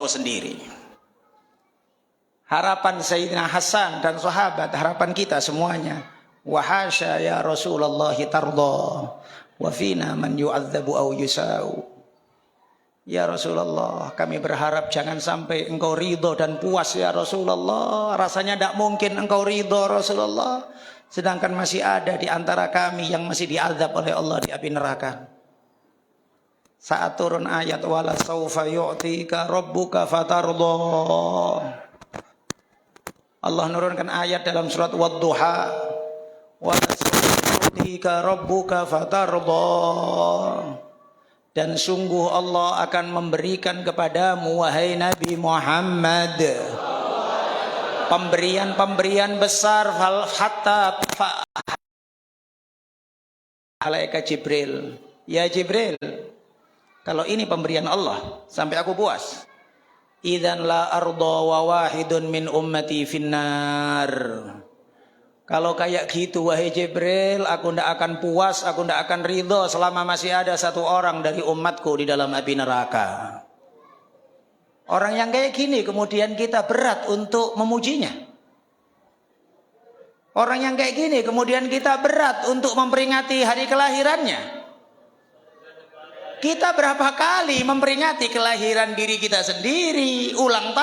sendiri. Harapan Sayyidina Hasan dan sahabat, harapan kita semuanya. Wa hasya ya Rasulullah tarda wa fina man yu'adzabu aw yusau. Ya Rasulullah, kami berharap jangan sampai engkau ridho dan puas ya Rasulullah. Rasanya tidak mungkin engkau ridho Rasulullah, sedangkan masih ada di antara kami yang masih diazab oleh Allah di api neraka. Saat turun ayat wala saufa yu'tika rabbuka fatarda, Allah nurunkan ayat dalam surat Wad-Duha, wala saufa yu'tika rabbuka fatarda, dan sungguh Allah akan memberikan kepadamu wahai Nabi Muhammad pemberian-pemberian besar, hatta malaikat Jibril, ya Jibril, kalau ini pemberian Allah sampai aku puas, idzan la arda wa wahidun min ummati finnar. Kalau kayak gitu wahai Jibril, aku tidak akan puas, aku tidak akan ridho selama masih ada satu orang dari umatku di dalam api neraka. Orang yang kayak gini kemudian kita berat untuk memujinya. Orang yang kayak gini kemudian kita berat untuk memperingati hari kelahirannya. Kita berapa kali memperingati kelahiran diri kita sendiri, ulang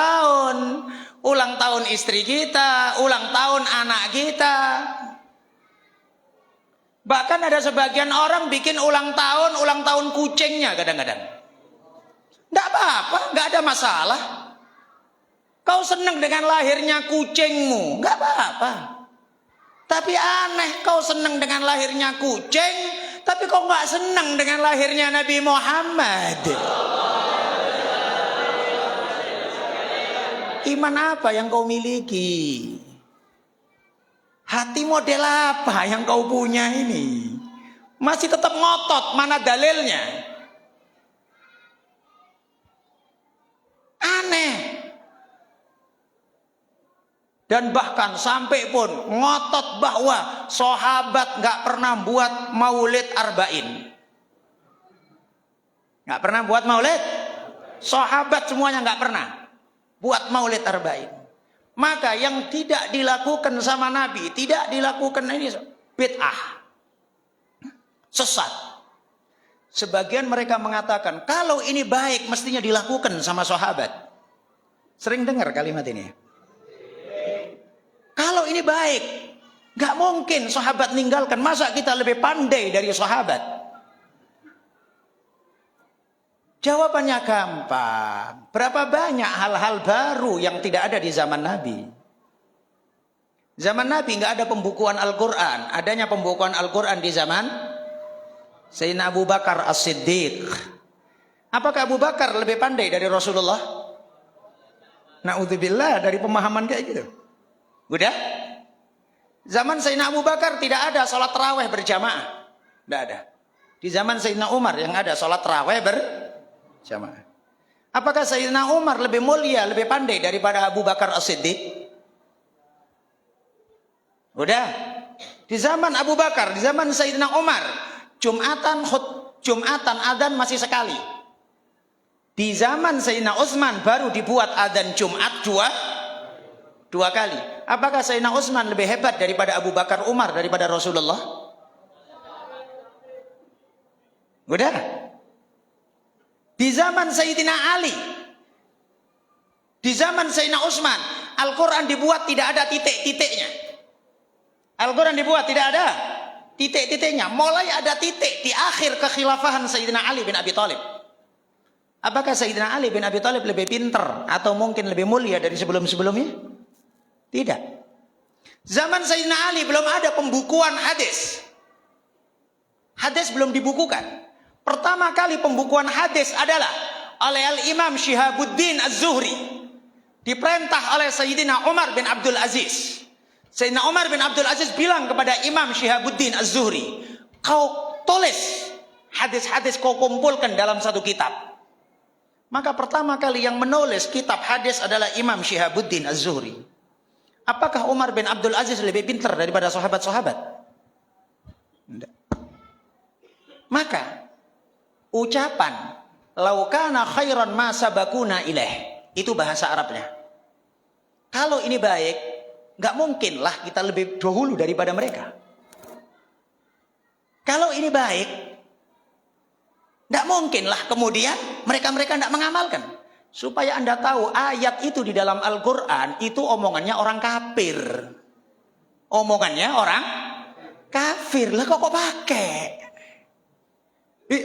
tahun istri kita, ulang tahun anak kita. Bahkan ada sebagian orang bikin ulang tahun kucingnya kadang-kadang. Tidak apa-apa, nggak ada masalah. Kau senang dengan lahirnya kucingmu, nggak apa-apa. Tapi aneh, kau senang dengan lahirnya kucing, tapi kau nggak senang dengan lahirnya Nabi Muhammad. Iman apa yang kau miliki? Hati model apa yang kau punya ini? Masih tetap ngotot, mana dalilnya? Aneh. Dan bahkan sampai pun ngotot bahwa sahabat nggak pernah buat maulid arba'in. Nggak pernah buat maulid. Sahabat semuanya nggak pernah buat maulid arba'in. Maka yang tidak dilakukan sama Nabi, tidak dilakukan ini bid'ah, sesat. Sebagian mereka mengatakan kalau ini baik mestinya dilakukan sama sahabat. Sering dengar kalimat ini. Kalau ini baik, gak mungkin sahabat ninggalkan. Masa kita lebih pandai dari sahabat? Jawabannya gampang. Berapa banyak hal-hal baru yang tidak ada di zaman Nabi? Zaman Nabi gak ada pembukuan Al-Quran. Adanya pembukuan Al-Quran di zaman Sayyidina Abu Bakar As-Siddiq. Apakah Abu Bakar lebih pandai dari Rasulullah? Na'udzubillah, dari pemahaman kayak gitu. Udah? Zaman Sayyidina Abu Bakar tidak ada sholat tarawih berjamaah. Tidak ada. Di zaman Sayyidina Umar yang ada sholat tarawih berjamaah. Apakah Sayyidina Umar lebih mulia, lebih pandai daripada Abu Bakar As-Siddiq? Udah? Di zaman Abu Bakar, di zaman Sayyidina Umar, Jumatan adzan masih sekali. Di zaman Sayyidina Utsman baru dibuat adzan Jumat dua kali. Apakah Sayyidina Utsman lebih hebat daripada Abu Bakar Umar daripada Rasulullah? Udah. Di zaman Sayyidina Ali, di zaman Sayyidina Utsman, Al-Quran dibuat tidak ada titik-titiknya. Al-Quran dibuat tidak ada titik-titiknya. Mulai ada titik di akhir kekhilafahan Sayyidina Ali bin Abi Thalib. Apakah Sayyidina Ali bin Abi Thalib lebih pintar atau mungkin lebih mulia dari sebelum-sebelumnya? Tidak. Zaman Sayyidina Ali belum ada pembukuan hadis. Hadis belum dibukukan. Pertama kali pembukuan hadis adalah oleh Al-Imam Syihabuddin Az-Zuhri. Diperintah oleh Sayyidina Umar bin Abdul Aziz. Sayyidina Umar bin Abdul Aziz bilang kepada Imam Syihabuddin Az-Zuhri, kau tulis hadis-hadis, kau kumpulkan dalam satu kitab. Maka pertama kali yang menulis kitab hadis adalah Imam Syihabuddin Az-Zuhri. Apakah Umar bin Abdul Aziz lebih pintar daripada sahabat-sahabat? Tidak. Maka ucapan laukana khairan ma sabakuna ilaih, Itu bahasa Arabnya. Kalau ini baik, nggak mungkinlah kita lebih dahulu daripada mereka. Kalau ini baik, nggak mungkinlah kemudian mereka-mereka nggak mengamalkan. Supaya Anda tahu, ayat itu di dalam Al-Quran itu omongannya orang kafir. Omongannya orang kafir. Lah kok pakai?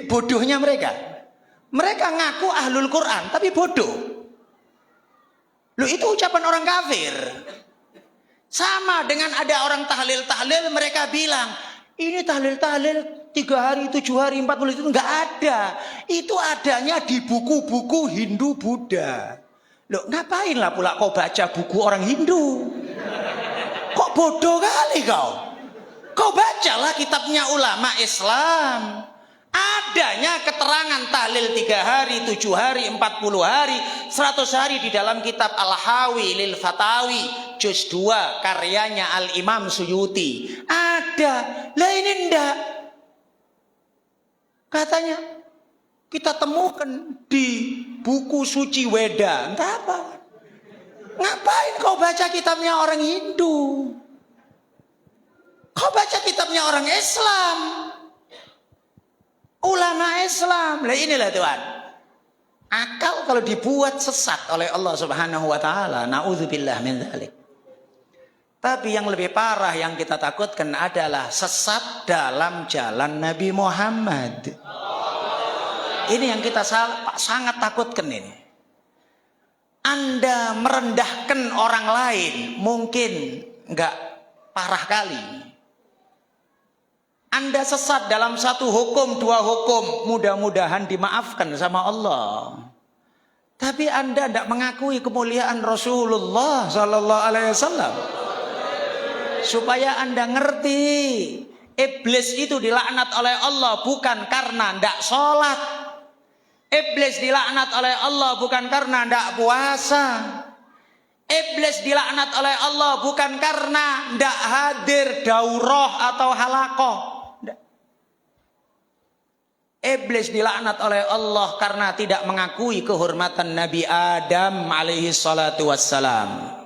Bodohnya mereka. Mereka ngaku ahlul Quran tapi bodoh. Loh, itu ucapan orang kafir. Sama dengan ada orang tahlil-tahlil, mereka bilang, ini tahlil-tahlil 3 hari, 7 hari, 40 itu enggak ada. Itu adanya di buku-buku Hindu Buddha. Loh, ngapainlah pula kau baca buku orang Hindu? Kok bodoh kali kau? Kau bacalah kitabnya ulama Islam. Adanya keterangan tahlil 3 hari, 7 hari, 40 hari, 100 hari di dalam kitab Al-Hawi lil Fatawi juz 2 karyanya Al-Imam Suyuti. Ada. Lah ini enggak. Katanya kita temukan di buku suci Weda. Entah apa. Ngapain kau baca kitabnya orang Hindu? Kau baca kitabnya orang Islam. Ulama Islam. Lah inilah Tuhan. Akal kalau dibuat sesat oleh Allah Subhanahu wa taala, naudzubillah min dzalik. Tapi yang lebih parah yang kita takutkan adalah sesat dalam jalan Nabi Muhammad. Ini yang kita sangat takutkan ini. Anda merendahkan orang lain mungkin enggak parah kali. Anda sesat dalam 1 hukum, 2 hukum, mudah-mudahan dimaafkan sama Allah. Tapi Anda tidak mengakui kemuliaan Rasulullah Sallallahu Alaihi Wasallam. Supaya Anda ngerti, iblis itu dilaknat oleh Allah bukan karena tidak sholat. Iblis dilaknat oleh Allah bukan karena tidak puasa. Iblis dilaknat oleh Allah bukan karena tidak hadir daurah atau halakoh. Iblis dilaknat oleh Allah karena tidak mengakui kehormatan Nabi Adam alaihi salatu wassalam.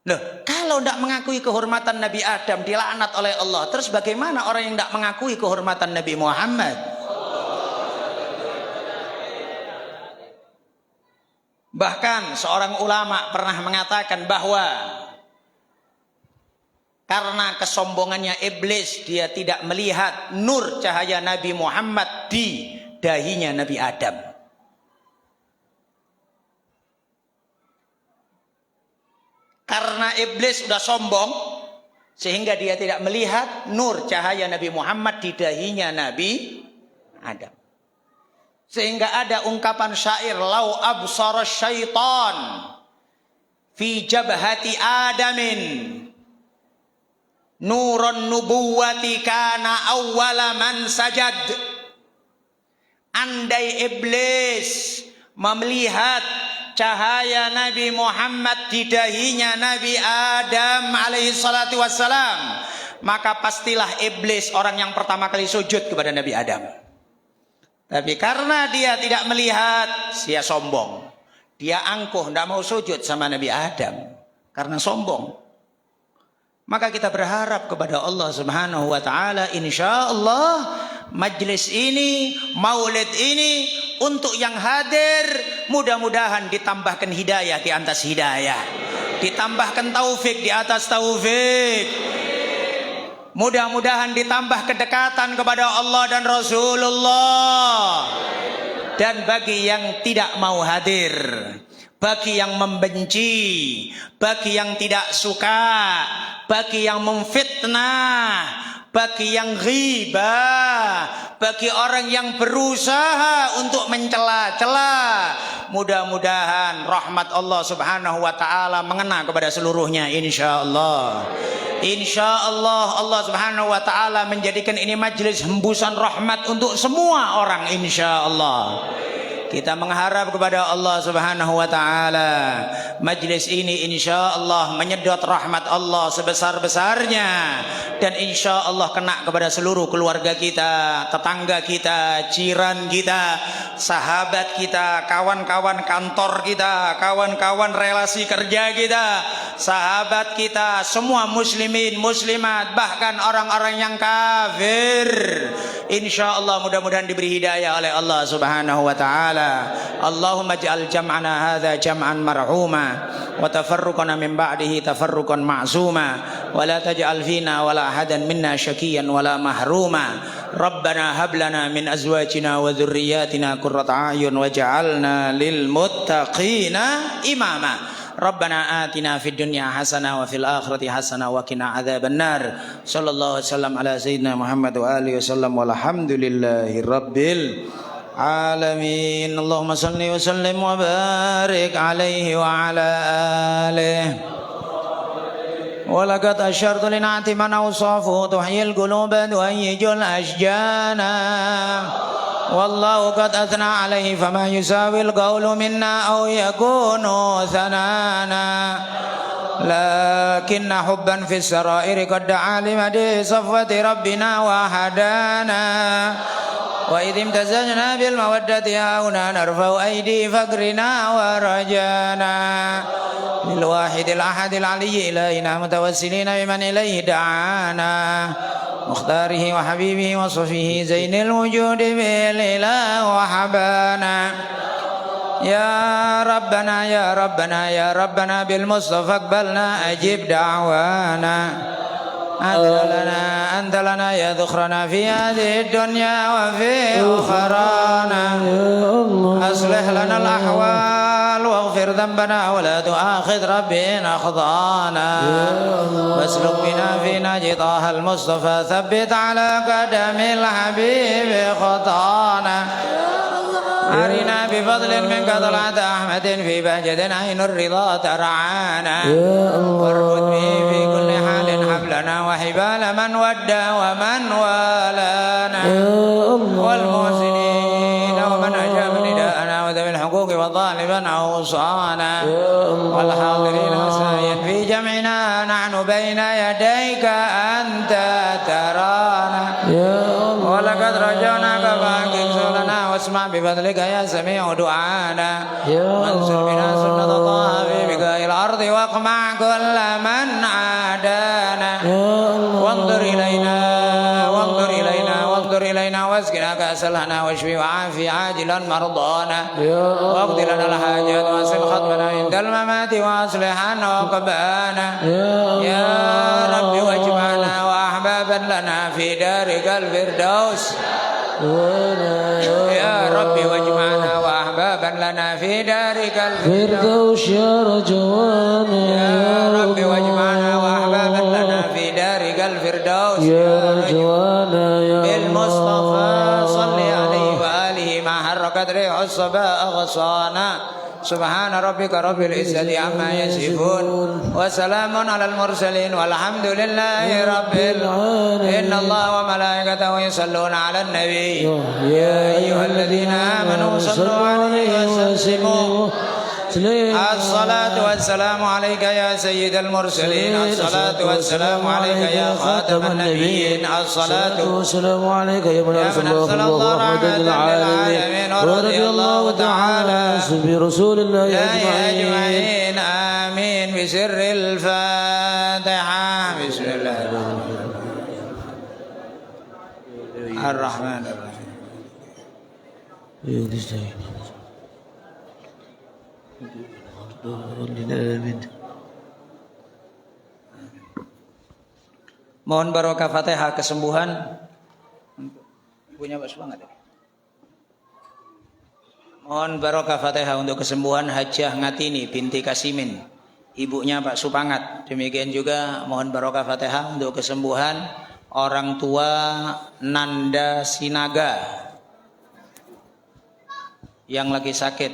Loh, kalau tidak mengakui kehormatan Nabi Adam dilaknat oleh Allah, terus bagaimana orang yang tidak mengakui kehormatan Nabi Muhammad? Bahkan seorang ulama pernah mengatakan bahwa karena kesombongannya iblis, dia tidak melihat nur cahaya Nabi Muhammad di dahinya Nabi Adam. Karena iblis sudah sombong, sehingga dia tidak melihat nur cahaya Nabi Muhammad di dahinya Nabi Adam. Sehingga ada ungkapan syair, lau absara syaitan fi jabhati Adamin nurun nubuwati kana awwala man sajad. Andai iblis melihat cahaya Nabi Muhammad di dahinya Nabi Adam alaihi salatu wassalam, maka pastilah iblis orang yang pertama kali sujud kepada Nabi Adam. Tapi karena dia tidak melihat, dia sombong. Dia angkuh, tidak mau sujud sama Nabi Adam karena sombong. Maka kita berharap kepada Allah Subhanahu wa taala, insyaallah majlis ini, maulid ini untuk yang hadir mudah-mudahan ditambahkan hidayah di atas hidayah, ditambahkan taufik di atas taufik. Mudah-mudahan ditambah kedekatan kepada Allah dan Rasulullah. Dan bagi yang tidak mau hadir, bagi yang membenci, bagi yang tidak suka, bagi yang memfitnah, bagi yang ghibah, bagi orang yang berusaha untuk mencela-cela, mudah-mudahan rahmat Allah Subhanahu wa taala mengena kepada seluruhnya insyaallah. Insyaallah Allah Subhanahu wa taala menjadikan ini majelis hembusan rahmat untuk semua orang insyaallah. Kita mengharap kepada Allah Subhanahu wa taala majlis ini insyaallah menyedot rahmat Allah sebesar-besarnya, dan insyaallah kena kepada seluruh keluarga kita, tetangga kita, jiran kita, sahabat kita, kawan-kawan kantor kita, kawan-kawan relasi kerja kita, sahabat kita, semua muslimin, muslimat, bahkan orang-orang yang kafir. Insyaallah mudah-mudahan diberi hidayah oleh Allah Subhanahu wa taala. Allahumma ij'al jam'ana hadza jam'an marhuma wa tafarruqana min ba'dihi tafarruqan ma'suma wa la taj'al fina wa la ahadan minna syaqiyan wa la mahruma. Rabbana hab lana min azwajina wa dhurriyyatina qurrata a'yun waj'alna lil muttaqina imama. Rabbana atina fid dunya hasanah wa fil akhirati hasanah wa qina adzaban nar. Sallallahu alaihi wasallam ala sayyidina Muhammad wa alihi wasallam walhamdulillahi rabbil alamin. Allahumma salli wa sallim wa barik alaihi wa ala alihi. Wa laqad ashartu lin'ati man awsafu tuhyil quluba wa yajul ashjana. والله قد أثنى عليه فما يساوي القول منا أو يكون ثنانا لكن حبا في السرائر قد دعا لمدح صفوة ربنا وهدانا وإذ امتزجنا بالمودة هاهنا نرفع أيدي فقرنا ورجانا للواحد الأحد العلي إلينا متوسلين بمن إليه دعانا مختاره وحبيبه وصفيه زين الوجود بالإله وحبانا يا ربنا يا ربنا يا ربنا بالمصطفى اقبلنا أجب دعوانا أنت لنا يا ذخرنا في هذه الدنيا وفي أخرانا أصلح لنا الأحوال واغفر ذنبنا ولا تؤاخذ ربي إن أخطأنا واسلك بنا في نهج طه المصطفى ثبت على قدم الحبيب خطانا أرنا بفضل منك طلعت أحمد في بهجة عين الرضا ترعانا واربط به في كل حال حبلنا وحبال من ودى ومن والانا والمحسنين ومن أجاب نداءنا وذوي الحقوق وظالما أوصانا والحاضرين وسائر في جمعنا نحن بين يديك أنت ترانا ولقد رجعناك فأنقذ لنا واسمع بفضلك يا سميع دعانا وانصر بنا سنة الله في بقاء الأرض واقمع كل من عادانا وانظر إلينا واسقنا كأس الهنا واشفي وعافي عاجلا مرضانا واقض لنا الحاجات واسل خطبنا عند الممات واصلح عقبانا يا رب واجمعنا وأحبابا لنا في دارك الفردوس يا رب واجمعنا وأحبابا لنا في دارك الفردوس يا رجوانا يا رب واجمعنا وأحبابا لنا في دارك الفردوس يا رجوانا بالمصطفى صل عليه وآله ما حركت ريح الصبا أغصانا سبحان ربك رب العزة عما يصفون وسلام على المرسلين والحمد لله رب العالمين. إن الله وملائكته يصلون على النبي يا أيها الذين آمنوا صلوا عليه وسلموا الصلاة والسلام عليك يا سيد المرسلين الصلاة والسلام عليك يا خاتم النبيين الصلاة والسلام عليك يا من أرسل الله رحمة للعالمين ورضي الله تعالى برسول الله أجمعين آمين بسر الفاتحة بسم الله الرحمن الرحيم. Mohon barokah Fatihah kesembuhan. Punya Pak Semangat ya? Mohon barokah Fatihah untuk kesembuhan Hajjah Ngatini binti Kasimin, ibunya Pak Supangat. Demikian juga mohon barokah Fatihah untuk kesembuhan orang tua Nanda Sinaga yang lagi sakit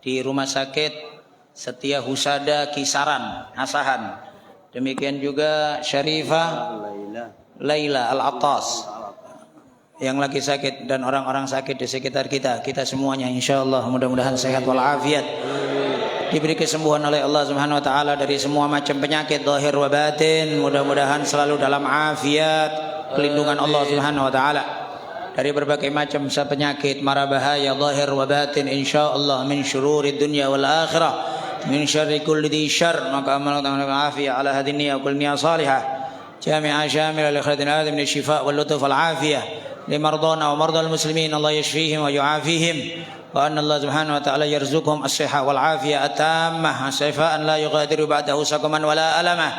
di rumah sakit Setia Husada Kisaran Asahan. Demikian juga Syarifah Laila Al-Attas yang lagi sakit dan orang-orang sakit di sekitar kita, kita semuanya insyaallah mudah-mudahan sehat walafiat, diberi kesembuhan oleh Allah Subhanahu wa taala dari semua macam penyakit zahir wa batin, mudah-mudahan selalu dalam afiat pelindungan Allah Subhanahu wa taala dari berbagai macam penyakit mara bahaya zahir wa batin insyaallah, min syururi dunya wal akhirah, min syarri kulli dhi syarr, maka amal afiyah ala hadhihi niyya kulli niyya salihah jami'a syamila li khairin adam min syifa wal lutuf wal afiyah لمرضانا ومرضى المسلمين الله يشفيهم ويعافيهم وأن الله سبحانه وتعالى يرزقهم الصحة والعافية التامة شفاء لا يغادر بعده سقما ولا ألما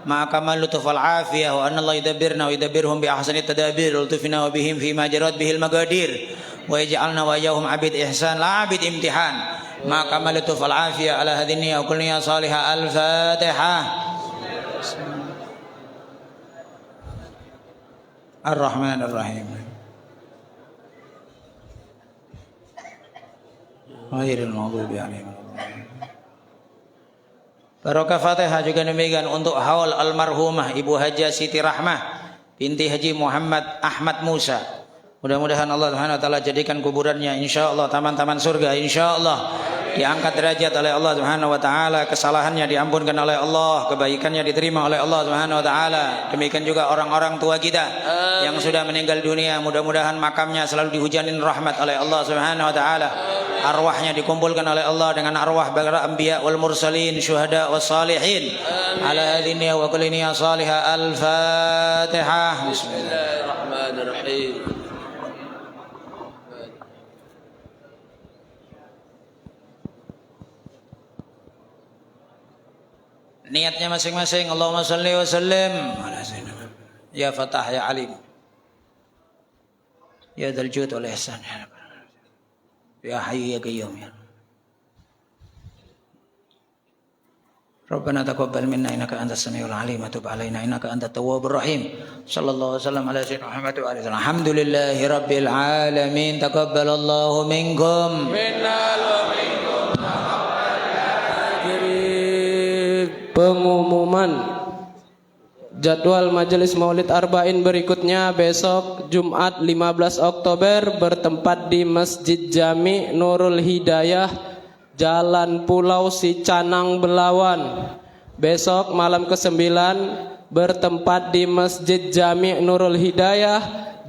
مع كمال لطف والعافية وأن الله يدبرنا ويدبرهم بأحسن التدابير ولطفنا وبهم فيما جرت به المقادير ويجعلنا وإياهم عبيد إحسان لا عبيد امتحان مع كمال لطف والعافية على هذه النية وكل نية صالحة. الفاتحة. الرحمن الرحيم Ghairil maghdubi alaihim. Barokah Fatihah juga demikian untuk haul almarhumah Ibu Hajah Siti Rahmah binti Haji Muhammad Ahmad Musa. Mudah-mudahan Allah Subhanahu wa taala jadikan kuburannya insyaallah taman-taman surga, insyaallah diangkat derajat oleh Allah Subhanahu wa taala, kesalahannya diampunkan oleh Allah, kebaikannya diterima oleh Allah Subhanahu wa taala. Demikian juga orang-orang tua kita yang sudah meninggal dunia, mudah-mudahan makamnya selalu dihujanin rahmat oleh Allah Subhanahu wa taala. Arwahnya dikumpulkan oleh Allah dengan arwah para anbiya wal mursalin, syuhada was salihin. Ala hadhihi wa kulli niyyah salihah. Al-Fatihah. Bismillahirrahmanirrahim. Niatnya masing-masing. Allahumma salli wa sallim ala sayyidina ya Fatah ya Alim ya Dzal Jud wal Ihsan ya Hayy ya Qayyum ya Rabbana taqabbal minna innaka antas samiul alim wa tub alaina innaka antat tawwabur rahim. Sallallahu alaihi wasallam ala sayyidina Muhammad wa alihi wasallam. Alhamdulillahi rabbil alamin. Taqabbalallahu minkum minnal wa minkum. Pengumuman jadwal Majelis Maulid Arba'in berikutnya besok Jumat 15 Oktober bertempat di Masjid Jami Nurul Hidayah, Jalan Pulau Sicanang, Belawan. Besok malam ke-9 bertempat di Masjid Jami Nurul Hidayah,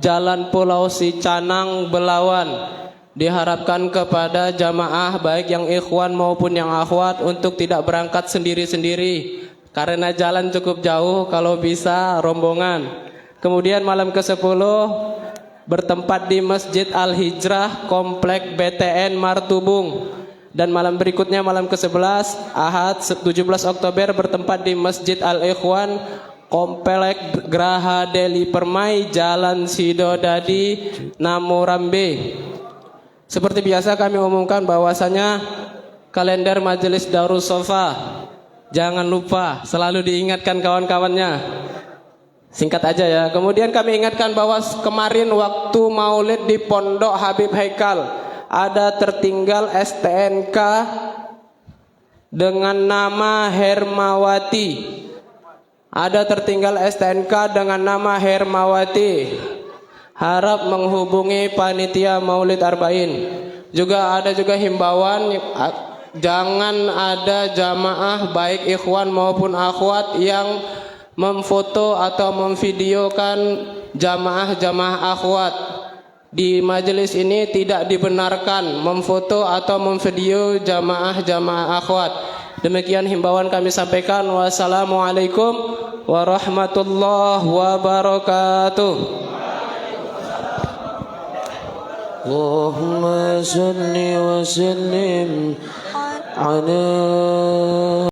Jalan Pulau Sicanang, Belawan. Diharapkan kepada jamaah baik yang ikhwan maupun yang akhwat untuk tidak berangkat sendiri-sendiri karena jalan cukup jauh, kalau bisa rombongan. Kemudian malam ke-10 bertempat di Masjid Al-Hijrah Komplek BTN Martubung. Dan malam berikutnya malam ke-11 Ahad 17 Oktober bertempat di Masjid Al-Ikhwan Komplek Graha Deli Permai, Jalan Sidodadi, Namurambe. Seperti biasa kami umumkan bahwasanya kalender Majelis Darus Sofa jangan lupa selalu diingatkan kawan-kawannya. Singkat aja ya. Kemudian kami ingatkan bahwa kemarin waktu maulid di Pondok Habib Haikal ada tertinggal STNK dengan nama Hermawati. Ada tertinggal STNK dengan nama Hermawati. Harap menghubungi panitia Maulid Arba'in. Juga ada himbauan jangan ada jamaah baik ikhwan maupun akhwat yang memfoto atau memvideokan jamaah-jamaah akhwat. Di majelis ini tidak dibenarkan memfoto atau memvideo jamaah-jamaah akhwat. Demikian himbauan kami sampaikan. Wassalamualaikum warahmatullahi wabarakatuh. Allahumma salli wa sallim ala